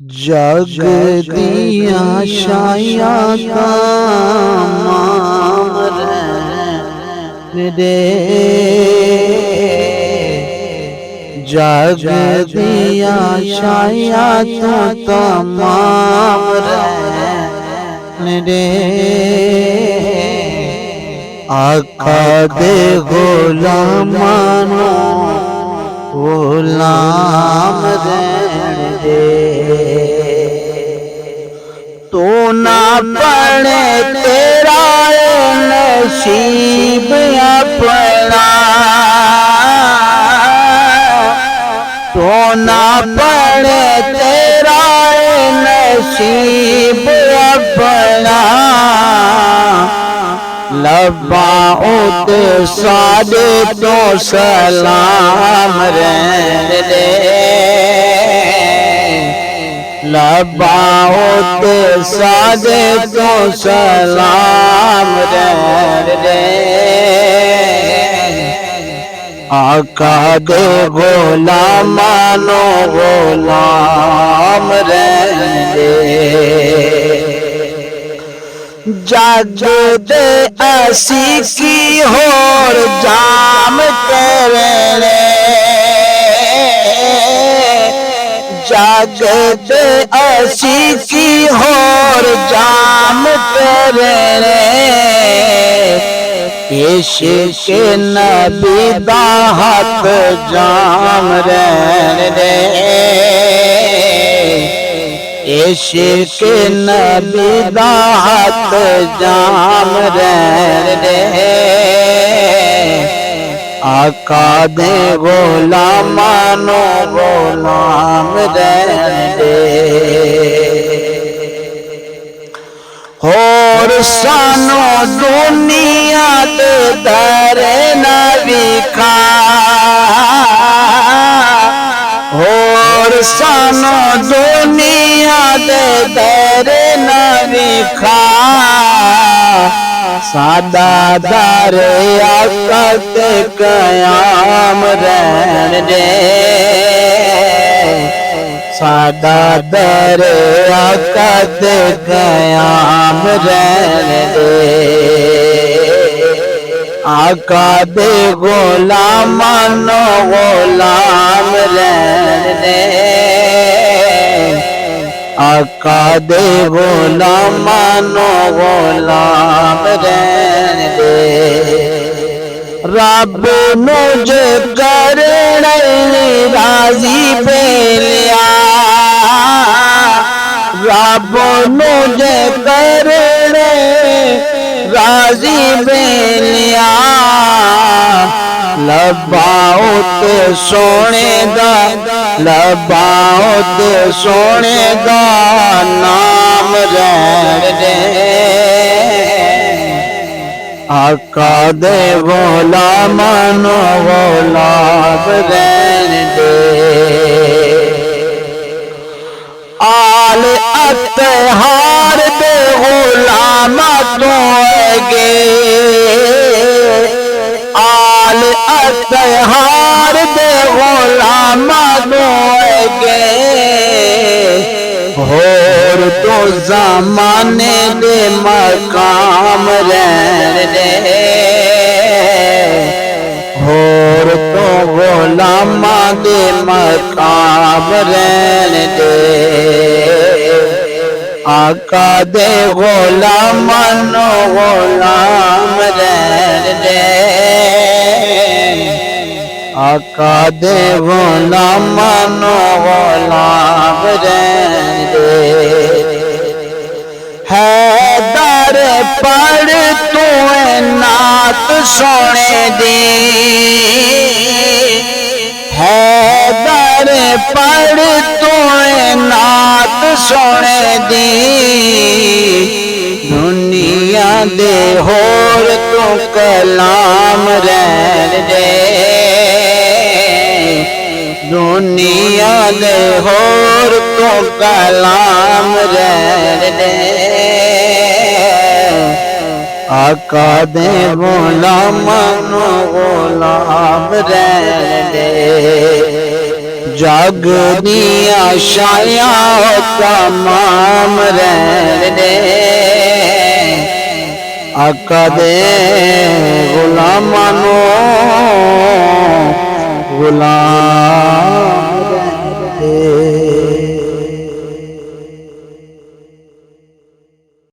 जग दिया शाया तमाम रे, जग दिया शाया तो तमाम रे। आका दे गुलामानो गुलाम रे, तू ना पढ़े तेरा नसीब अपना, तू ना पढ़े तेरा नसीब अपना। लब्बाओं ते सादे तो सलाम रे, लब्बाओं ते सादे तो सलाम रे। आका दे गुलामानो गुलाम रे। जग दे असी की होर जाम करे, जग दे असी की होर जाम करे। इश्क़ नबी दा हक जाम रे, इश्क़ नबी दा हक जाम रे। आका दे गुलामानो गुलाम रे। होर सानो दुनिया दे दर नबी खा, होर सानो दुनिया दे दर नबी खा। सादा दर आका ते कयाम रे, सादा दर आका ते कयाम रे। आका दे गुलामानो गुलाम रे, आका दे गुलामानो गुलाम रे। रब मुझे करने राजी बेलिया, रब मुझे करने राजी बेलिया। लब्बाओ ते सोने दा, लब्बाओ ते सोने दा नाम रे। आका दे गुलामानो गुलाम रे। आल अत्हार दे गुलाम तो गे, आल अत्हार दे गुलाम तो गे। होर तो ज़माने दे मकाम रे, होर तो गुलामा दे मकाम रे। आका दे गुलामानो गुलाम रे, आका दे गुलामानो गुलाम रे। हैदर पढ़ तू नात सोने दी, हैदर पढ़ तू नात सोने दी। दुनिया दे होर तू कलाम रे, दुनिया दे होर तू कलाम रे। आका दे गुलामानो गुलाम रे। जग दिया शाया तमाम रहन दे आका दे गुलामां नू गुलाम रहन दे।